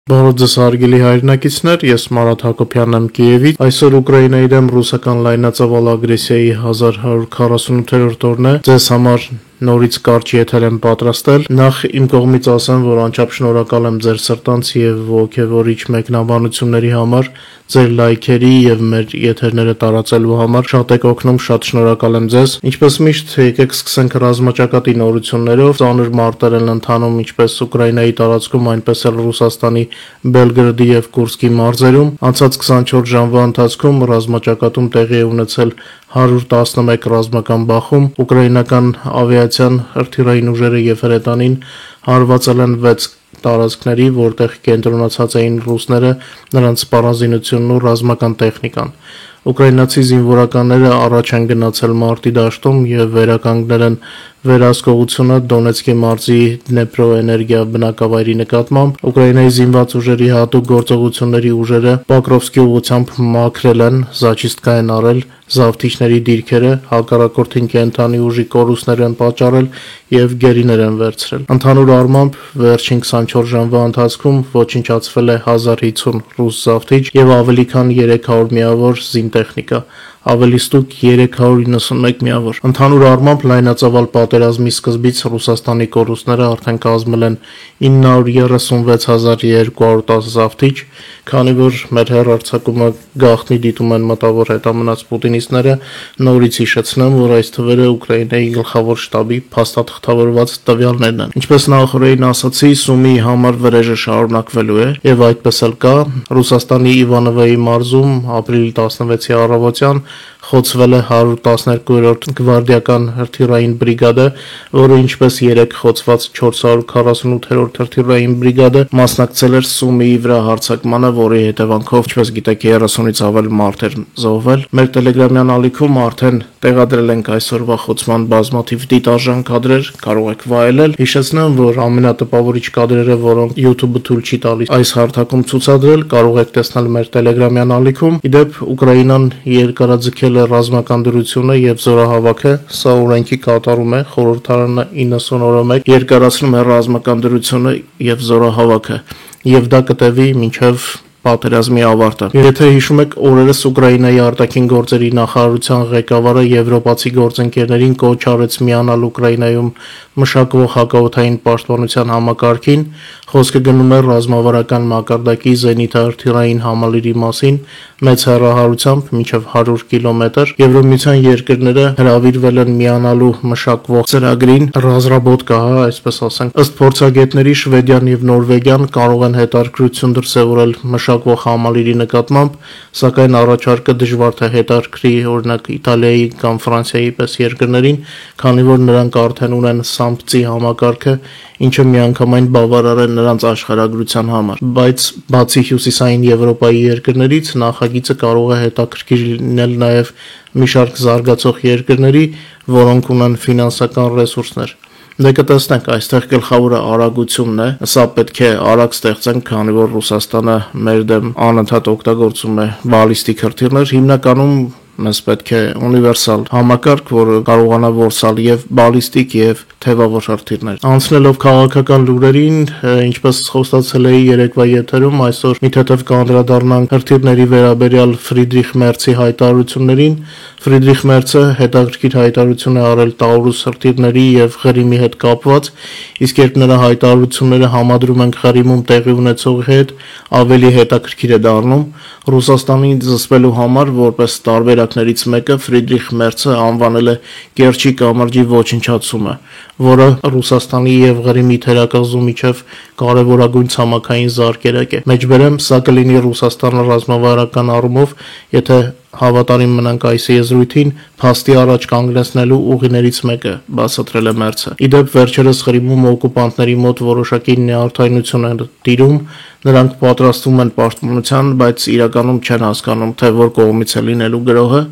Բարև ձեզ հարգելի հայրենակիցներ, ես Մարատ Հակոբյանն եմ Կիևից։ Այսօր Ուկրաինայի դեմ ռուսական լայնածավալ ագրեսիայի 1148-րդ օրն է։ Ձեզ համար նորից կարճ եթեր եմ պատրաստել։ Նախ իմ կողմից ասեմ, որ անչափ շնորհակալ եմ ձեր սրտանց եւ ոգեվորիչ մեկնաբանությունների համար, ձեր լայքերի եւ մեր եթերները տարածելու համար շատ եք օգնում, շատ շնորհակալ եմ ձեզ։ Ինչպես միշտ, եկեք սկսենք ռազմաճակատի նորություններով։ Ծանր մարտեր են ընթանում ինչպես Ուկրաինայի տարածքում, այնպես էլ Ռուսաստանի Բելգրադի եւ Կուրսկի մարզերում։ Անցած 24 ժամվա ընթացքում ռազմաճակատում տեղի է ունեցել 111 ռազմական բախում, ուկրաինական ավիացիան, հրթիռային ուժերը եւ հրետանին հարվածել են 6 տարածքների, որտեղ կենտրոնացած էին ռուսները, նրանց սպառազինությունն ու ռազմական տեխնիկան։ Ուկրաինացի զինվորականները առաջ են գնացել մարտի դաշտում եւ վերականգնել են վերահսկողությունը Դոնեցկի մարզի Դնեպրոէներգիա բնակավայրի նկատմամբ։ Ուկրաինայի զինված ուժերի հատուկ գործողությունների ուժերը Պոկրովսկի ուղղությամբ մաքրել են, զաչիստկա են արել, զավթիչների դիրքերը, հակառակորդին կենթանի ուժի կորուստներ են պատճառել եւ գերիներ են վերցրել։ Ընդհանուր առմամբ վերջին 24 ժամվա ընթացքում ոչնչացվել է 1050 ռուս զավթիչ եւ ավելի քան 300 միավոր զինտեխնիկա, ավելի ստուգ 391 միավոր։ Ընդհանուր առմամբ լայնածավալ պատերազմի սկզբից Ռուսաստանի կորուստները արդեն կազմել են 936210 զավթիչ, քանի որ մեր հեռարձակումը գաղտնի դիտում են մտավոր հետամնաց պուտինիստները, նորից հիշեցնեմ, որ այս թվերը Ուկրաինայի գլխավոր շտաբի փաստաթղթավորված տվյալներն են։ Ինչպես նախորդին ասացի, Սումի համար վրեժը շարունակվելու է եւ այդպես էլ կա։ Ռուսաստանի Իվանովոյի մարզում ապրիլի 16-ի առավոտյան խոցվել է 112-րդ գվարդիական հրթիռային բրիգադը, որը ինչպես 3 խոցված 448-րդ հրթիռային բրիգադը մասնակցել էր Սումիի վրա հարձակմանը, որի հետևանքով, ինչպես գիտեք, 30-ից ավել մարդ էր զոհվել։ Մեր տելեգրամյան ալիքում արդեն տեղադրել ենք այսօրվա խոցման բազմաթիվ դիտարժան կադրեր, կարող եք վայելել։ Հիշեցնեմ, որ ամենատպավորիչ կադրերը, որոնք YouTube-ը թույլ չի տալիս այս հարթակում ցուցադրել, կարող եք տեսնել մեր տելեգրամյան ալիքում։ Իդեպ Ուկրաինան երկարաձգել է ռազմական դրությունը եւ զորահավաքը, սա օրենքի կատարում է, խորհրդարանը 90 օրը մեկ երկարացնում է ռազմական դրությունը եւ զորահավաքը, եւ դա կտևի մինչեւ պատերազմի ավարտը։ Եթե հիշում եք, օրերս Ուկրաինայի արտաքին գործերի նախարարության ղեկավարը եվրոպացի գործընկերներին կոչ արեց միանալ Ուկրաինայում մշակվող հակաօդային պաշտպանության համակարգին, խոսքը գնում է ռազմավարական մակարդակի զենիթահրթիռային համալիրի մասին, մեծ հեռահարությամբ մինչև 100 կիլոմետր։ Եվրոմիության երկրները հրավիրվել են միանալու մշակվող ծրագրին, ռազրաբոտկա, այսպես ասենք։ Ըստ փորձագետների, Շվեդիան եւ Նորվեգիան կարող են հետաքրքրություն դրսեւորել մշակվող համալիրի նկատմամբ, սակայն առաջարկը դժվար թե հետաքրքրի օրինակ Իտալիայի կամ Ֆրանսիայի պես երկրներին, քանի որ նրանք արդեն ունեն SAMP-ի համակարգը, ինչը միանգամայն բավարար է նրանց աշխարհագրության համար։ Բայց բացի հյուսիսային Եվրոպայի երկրներից, նախագիծը կարող է հետաքրքիր լինել նաև մի շարք զարգացող երկրների, որոնք ունեն ֆինանսական ռեսուրսներ։ Դե կտեսնենք, այստեղ գլխավորը արագությունն է, սա պետք է արագ ստեղծենք, քանի որ Ռուսաստանը մեր դեմ անընդհատ օգտագործում է բալիստիկ հրթիռներ, հիմնականում մեզ պետք է ունիվերսալ համակարգ, որը կարողանա որսալ եւ բալիստիկ եւ թեւավոր հրթիռներ։ Անցնելով քաղաքական լուրերին, ինչպես խոստացել էի երեկվա եթերում, այսօր մի թեթև կանդրադառնանք հրթիռների վերաբերյալ Ֆրիդրիխ Մերցի հայտարարություններին։ Ֆրիդրիխ Մերցը հետաքրքիր հայտարարություն է արել Տաուրուս հրթիռների եւ Ղրիմի հետ կապված, իսկ երբ նրա հայտարարությունները համադրում ենք Ղրիմում տեղի ունեցողի հետ, ավելի հետաքրքիր է դառնում։ Ռուսաստանին զսպելու համար, որպես տարբերակներից մեկը, Ֆրիդրիխ Մերցը անվանել է Կերչի կամրջի ոչնչացումը, որը Ռուսաստանի եւ Ղրիմի թերակղզու միջև կարևորագույն ցամաքային զարկերակ է։ Մեջբերեմ, սա կլինի Ռուսաստանը ռազմավարական առումով, եթե հավատարիմ մնանք այս եզրույթին, փաստի առաջ կանգնեցնելու ուղիներից մեկը, բացատրել է Մերցը։ Իդեպ վերջերս Ղրիմում օկուպանտների մոտ որոշակի նեարդայնություն է տիրում, նրանք պատրաստվում են պաշտպանության, բայց իրականում չեն հասկանում, թե որ կողմից է լինելու գրոհը,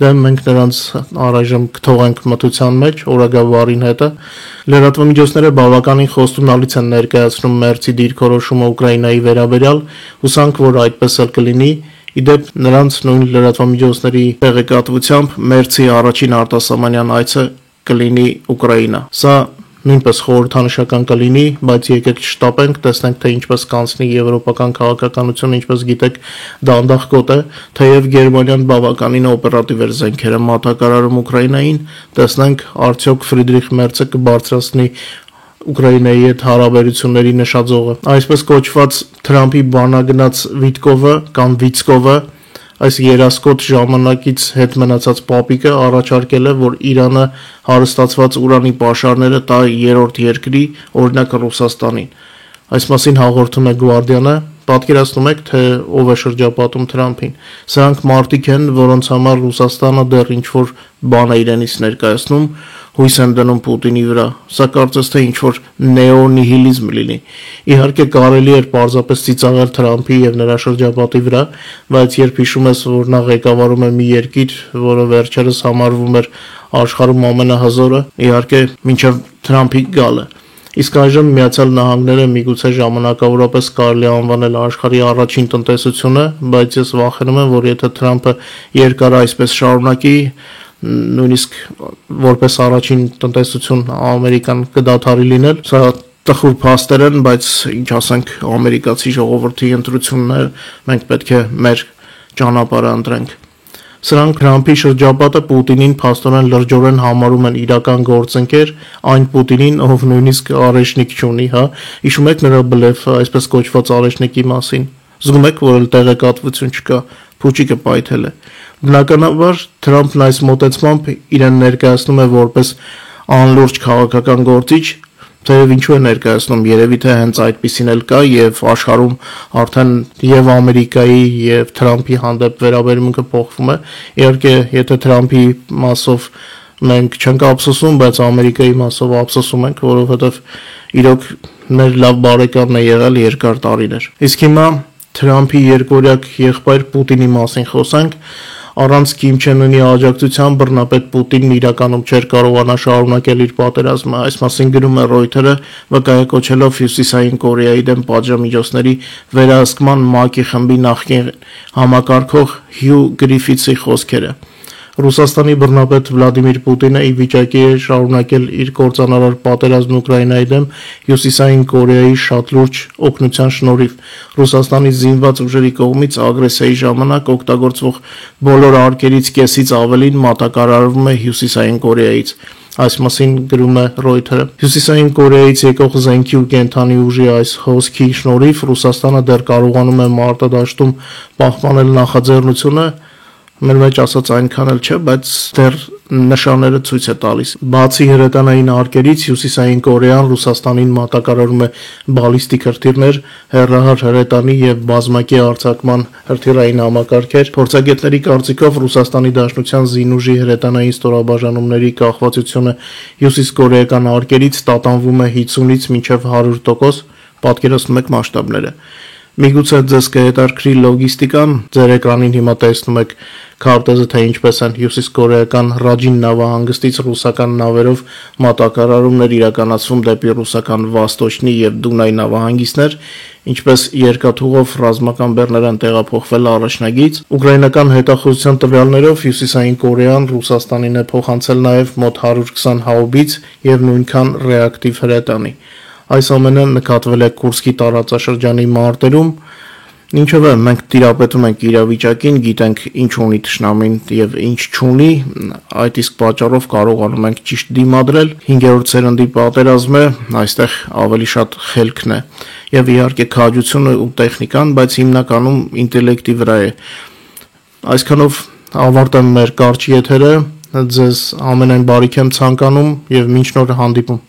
դե մենք նրանց առայժմ կթողենք մթության մեջ, օրագավառին հետը։ Լրատվամիջոցները բավականին խոստումնալից են ներկայացնում Մերցի դիրքորոշումը Ուկրաինայի վերաբերյալ, հուսանք, որ այդպես էլ կլինի։ Իդեպ նրանց նույն լրատվամիջոցների տեղեկատվությամբ Մերցի առաջին արտասահմանյան այցը կլինի Ուկրաինա։ Սա նույնպես խորհրդանշական կլինի, բայց եկեք չշտապենք, տեսնենք թե ինչպես կանցնի եվրոպական քաղաքականությունը, ինչպես գիտեք, դանդաղ գոտ է, թեև Գերմանիան բավականին օպերատիվ էր զենքերը մատակարարում Ուկրաինային, տեսնենք արդյոք Ֆրիդրիխ Մերցը կբարձրացնի Ուկրաինայի հետ հարաբերությունների նշաձողը։ Այսպես կոչված Թրամփի բանագնաց Վիտկովը կամ Վիցկովը այս երասկոտ ժամանակից հետ մնացած պապիկը առաջարկել է, որ Իրանը հարստացված ուրանի պաշարները տա երրորդ երկրի, օրինակ Ռուսաստանին։ Այս մասին հաղորդում է Guardian-ը, պատկերացնում եք, թե ով է շրջապատում Թրամփին։ Սրանք մարդիկ են, որոնց համար Ռուսաստանը դեռ ինչ-որ բան է իրենից ներկայացնում, հույս են դնում Պուտինի վրա, սա կարծես թե ինչ-որ նեոնիհիլիզմ լինի։ Իհարկե կարելի էր պարզապես ծիծաղել Թրամփի եւ նրա շրջապատի վրա, բայց երբ հիշում ես, որ նա ղեկավարում է մի երկիր, որը վերջերս համարվում էր աշխարհում ամենահզորը, իհարկե մինչև Թրամփի գալը։ Իսկ այժմ Միացյալ Նահանգները միգուցե ժամանակավորապես կարելի անվանել աշխարհի առաջին տնտեսությունը, բայց ես վախենում եմ, որ եթե Թրամփը երկար այսպես շարունակի, նույնիսկ որպես առաջին տնտեսություն Ամերիկան կդադարի լինել, սա տխուր փաստեր են, բայց ինչ ասենք, ամերիկացի ժողովրդի ընտրություններ, մենք պետք է մեր ճանապարհը ընտրենք։ Սրանք Թրամփի շրջապատը Պուտինին փաստորեն լրջորեն համարում են իրական գործընկեր, այն Պուտինին, ով նույնիսկ արեշնիկ չունի, հա, հիշում եք նրա բլեֆը, այսպես կոչված արեշնիկի մասին։ Զգում եք, որ տեղեկատվություն չկա, փուչիկը պայթել է։ Բնականաբար Թրամփն այս մոտեցմամբ իրեն ներկայացնում է որպես անլուրջ քաղաքական գործիչ, թեև ինչու է ներկայացնում, երևի թե հենց այդպիսին էլ կա եւ աշխարհում արդեն եւ Ամերիկայի եւ Թրամփի հանդեպ վերաբերմունքը փոխվում է։ Իհարկե, եթե Թրամփի մասով մենք չենք ափսոսում, բայց Ամերիկայի մասով ափսոսում ենք, որովհետեւ իրոք մեր լավ բարեկամն է եղել երկար տարիներ։ Իսկ հիմա Թրամփի երկորյակ եղբայր Պուտինի մասին խոսանք։ Առանց Քիմ Չեն Ընի աջակցության բռնապետ Պուտինն իրականում չէր կարողանա շարունակել իր պատերազմը։ Այս մասին գրում է Reuters-ը, վկայակոչելով Հյուսիսային Կորեայի դեմ պատժամիջոցների վերահսկման ՄԱԿ-ի խմբի նախկին համակարգող Հյու Գրիֆիթսի խոսքերը։ Ռուսաստանի բռնապետ Վլադիմիր Պուտինը ի վիճակի է շարունակել իր կործանարար պատերազմն Ուկրաինայի դեմ Հյուսիսային Կորեայի շատ լուրջ օգնության շնորհիվ։ Ռուսաստանի զինված ուժերի կողմից ագրեսիայի ժամանակ օգտագործվող բոլոր արկերից կեսից ավելին մատակարարվում է Հյուսիսային Կորեայից։ Այս մասին գրում է Reuters-ը։ Հյուսիսային Կորեայից եկող զենքի ու կենթանի ուժի այս հոսքի շնորհիվ Ռուսաստանը դեռ կարողանում է մարտադաշտում պահպանել նախաձեռնությունը, մեր մեջ ասած այնքան էլ չէ, բայց դեռ նշանները ցույց է տալիս։ Բացի հրետանային արկերից Հյուսիսային Կորեան Ռուսաստանին մատակարարում է բալիստիկ հրթիռներ, հեռահար հրետանի եւ բազմակի արձակման հրթիռային համակարգեր։ Փորձագետների կարծիքով Ռուսաստանի Դաշնության զինուժի հրետանային ստորաբաժանումների կախվածությունը հյուսիսկորեական արկերից տատանվում է 50-ից մինչև 100%, պատկերացնում եք մասշտաբները։ Միգուցե ձեզ կհետաքրքրի լոգիստիկան, ձեր էկրանին հիմա տեսնում եք քարտեզը, թե ինչպես են հյուսիսկորեական Ռաջին նավահանգստից ռուսական նավերով մատակարարումներ իրականացվում դեպի ռուսական Վաստոչնի եւ Դունայ նավահանգիստներ, ինչպես երկաթուղով ռազմական բեռներ են տեղափոխվել առաջնագից։ Ուկրաինական հետախուզության տվյալներով Հյուսիսային Կորեան Ռուսաստանին է փոխանցել նաեւ մոտ 120 հաուբից եւ նույնքան ռեակտիվ հրետանի։ Այս ամենը նկատվել է Կուրսկի տարածաշրջանի մարտերում, ինչով է մենք տիրապետում ենք իրավիճակին, գիտենք ինչ ունի թշնամին եւ ինչ չունի, այդ իսկ պատճառով կարողանում ենք ճիշտ դիմադրել։ 5-րդ սերնդի պատերազմ է, այստեղ ավելի շատ խելքն է եւ իհարկե քաջությունը ու տեխնիկան, բայց հիմնականում ինտելեկտի վրա է։ Այսքանով ավարտեմ մեր կարճ եթերը, ձեզ ամենայն բարիք եմ ցանկանում եւ մինչ նոր հանդիպում։